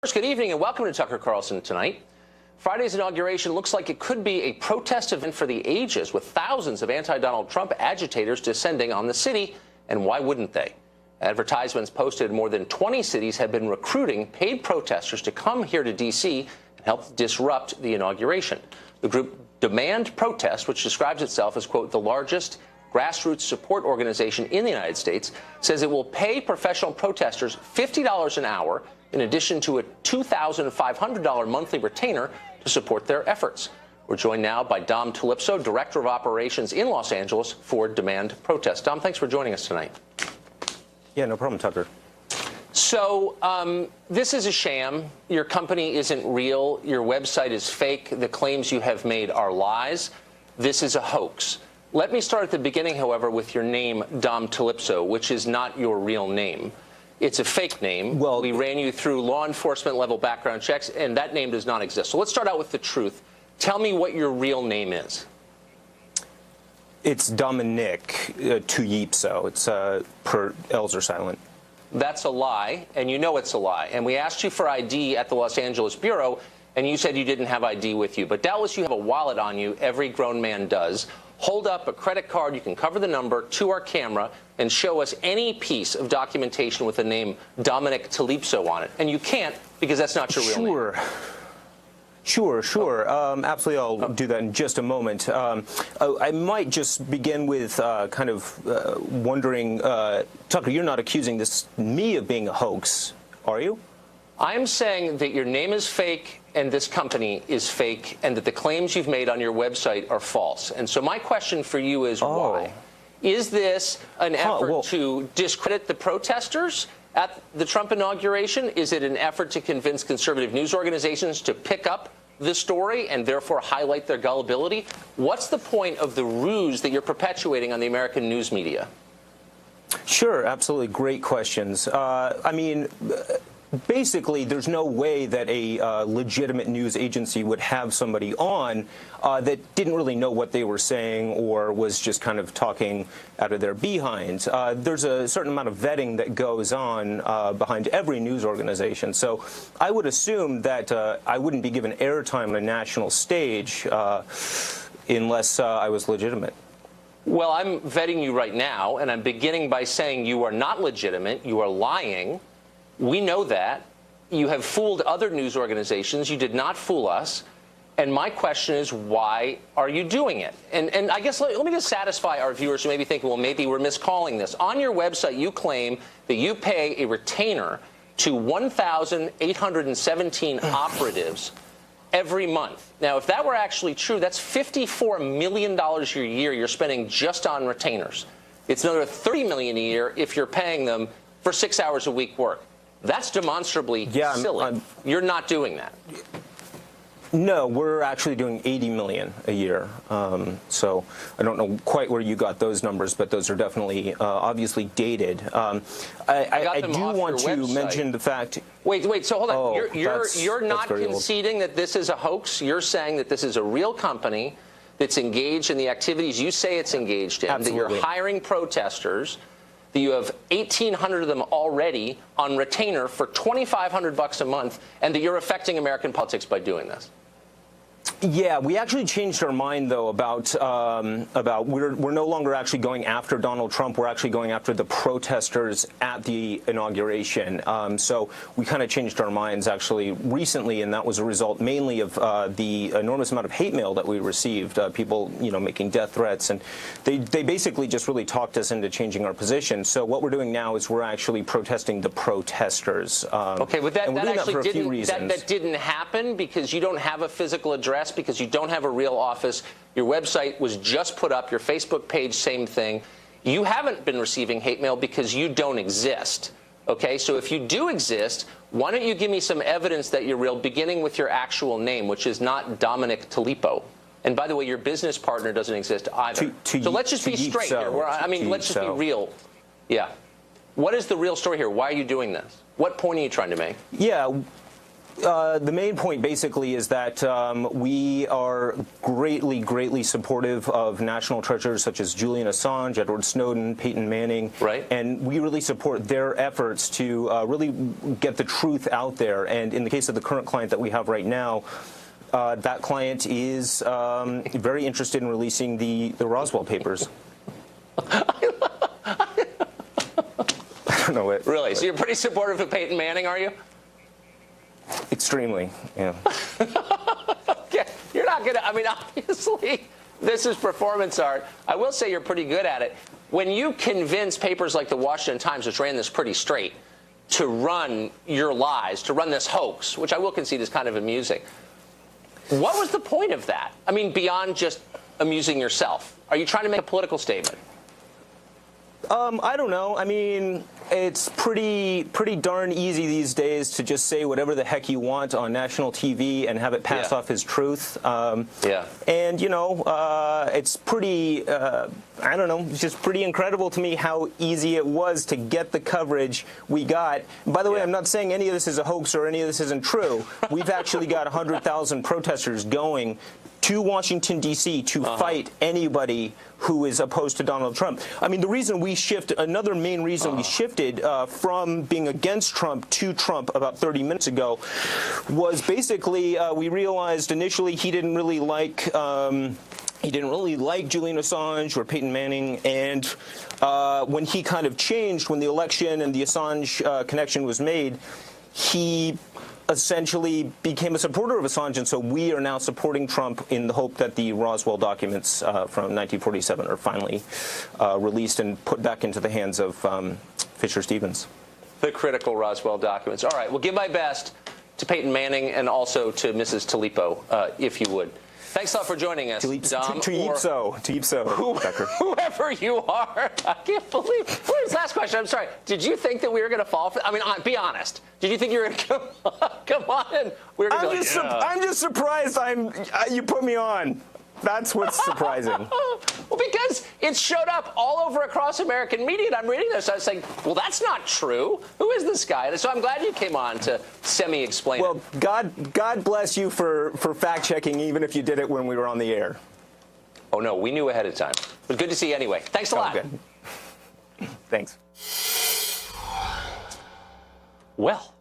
Good evening and welcome to Tucker Carlson Tonight. Friday's inauguration looks like it could be a protest event for the ages, with thousands of anti-Donald Trump agitators descending on the city. And why wouldn't they? Advertisements posted in more than 20 cities have been recruiting paid protesters to come here to D.C. and help disrupt the inauguration. The group Demand Protest, which describes itself as, quote, the largest grassroots support organization in the United States, says it will pay professional protesters $50 an hour in addition to a $2,500 monthly retainer to support their efforts. We're joined now by Dom Tullipso, Director of Operations in Los Angeles for Demand Protest. Dom, thanks for joining us tonight. Yeah, no problem, Tucker. So this is a sham. Your company isn't real. Your website is fake. The claims you have made are lies. This is a hoax. Let me start at the beginning, however, with your name, Dom Tullipso, which is not your real name. It's a fake name. Well, we ran you through law enforcement level background checks, and that name does not exist. So let's start out with the truth. Tell me what your real name is. It's Dominic Tullipso. It's per L's are silent. That's a lie, and you know it's a lie. And we asked you for ID at the Los Angeles Bureau, and you said you didn't have ID with you. But doubtless you have a wallet on you. Every grown man does. Hold up a credit card. You can cover the number to our camera and show us any piece of documentation with the name Dominic Tullipso on it. And you can't because that's not your real name. Sure. Absolutely, I'll do that in just a moment. I might just begin with wondering, Tucker, you're not accusing me of being a hoax, are you? I'm saying that your name is fake and this company is fake and that the claims you've made on your website are false. And so my question for you is why? Is this an effort to discredit the protesters at the Trump inauguration? Is it an effort to convince conservative news organizations to pick up the story and therefore highlight their gullibility? What's the point of the ruse that you're perpetuating on the American news media? Sure, absolutely. Great questions. Basically, there's no way that a legitimate news agency would have somebody on that didn't really know what they were saying or was just kind of talking out of their behinds. There's a certain amount of vetting that goes on behind every news organization. So I would assume that I wouldn't be given airtime on a national stage unless I was legitimate. Well, I'm vetting you right now, and I'm beginning by saying you are not legitimate. You are lying. We know that. You have fooled other news organizations. You did not fool us. And my question is, why are you doing it? And I guess let me just satisfy our viewers who may be thinking, well, maybe we're miscalling this. On your website, you claim that you pay a retainer to 1,817 operatives every month. Now, if that were actually true, that's $54 million a year you're spending just on retainers. It's another $30 million a year if you're paying them for 6 hours a week work. That's demonstrably silly. You're not doing that. No, we're actually doing $80 million a year. So I don't know quite where you got those numbers, but those are definitely obviously dated. I do want to mention the fact. Wait. So hold on. You're not conceding that this is a hoax. You're saying that this is a real company that's engaged in the activities you say it's engaged in. Absolutely. That you're hiring protesters. That you have 1,800 of them already on retainer for $2,500 a month, and that you're affecting American politics by doing this. Yeah, we actually changed our mind, though, about we're no longer actually going after Donald Trump. We're actually going after the protesters at the inauguration. So we kind of changed our minds actually recently, and that was a result mainly of the enormous amount of hate mail that we received. People, making death threats, and they basically just really talked us into changing our position. So what we're doing now is we're actually protesting the protesters. Okay, but that didn't happen because you don't have a physical address, because you don't have a real office. Your website was just put up. Your Facebook page, same thing. You haven't been receiving hate mail because you don't exist. Okay, so if you do exist, why don't you give me some evidence that you're real, beginning with your actual name, which is not Dominic Tullipso. And by the way, your business partner doesn't exist either. So let's just be straight here. Let's just be real. Yeah. What is the real story here? Why are you doing this? What point are you trying to make? Yeah. The main point basically is that we are greatly supportive of national treasures such as Julian Assange, Edward Snowden, Peyton Manning. Right. And we really support their efforts to really get the truth out there. And in the case of the current client that we have right now, that client is very interested in releasing the Roswell papers. I don't know it. Really? So you're pretty supportive of Peyton Manning, are you? Extremely, yeah. Okay. You're not going to, I mean, obviously, this is performance art. I will say you're pretty good at it. When you convince papers like the Washington Times, which ran this pretty straight, to run your lies, to run this hoax, which I will concede is kind of amusing, what was the point of that? I mean, beyond just amusing yourself. Are you trying to make a political statement? I don't know. I mean, it's pretty darn easy these days to just say whatever the heck you want on national TV and have it pass off as truth. And, you know, it's pretty, I don't know, it's just pretty incredible to me how easy it was to get the coverage we got. By the way, I'm not saying any of this is a hoax or any of this isn't true. We've actually got 100,000 protesters going to Washington, D.C. to fight anybody who is opposed to Donald Trump. I mean, the reason we another main reason we shifted from being against Trump to Trump about 30 minutes ago was basically we realized initially he didn't really like Julian Assange or Peyton Manning, and when he kind of changed, when the election and the Assange connection was made, he essentially became a supporter of Assange, and so we are now supporting Trump in the hope that the Roswell documents from 1947 are finally released and put back into the hands of Fisher Stevens. The critical Roswell documents. All right, well, give my best to Peyton Manning and also to Mrs. Tullipso, if you would. Thanks a lot for joining us, Dom. Whoever you are. I can't believe. Where's last question? I'm sorry. Did you think that we were going to fall for? I mean, be honest. Did you think you were going to come on and we were going to? I'm just surprised. You put me on. That's what's surprising. Well, because it showed up all over across American media, and I'm reading this. I was saying, well, that's not true. Who is this guy? And so I'm glad you came on to semi-explain it. Well, God bless you for fact-checking, even if you did it when we were on the air. Oh, no, we knew ahead of time. It was good to see you anyway. Thanks a lot. Good. Thanks. Well.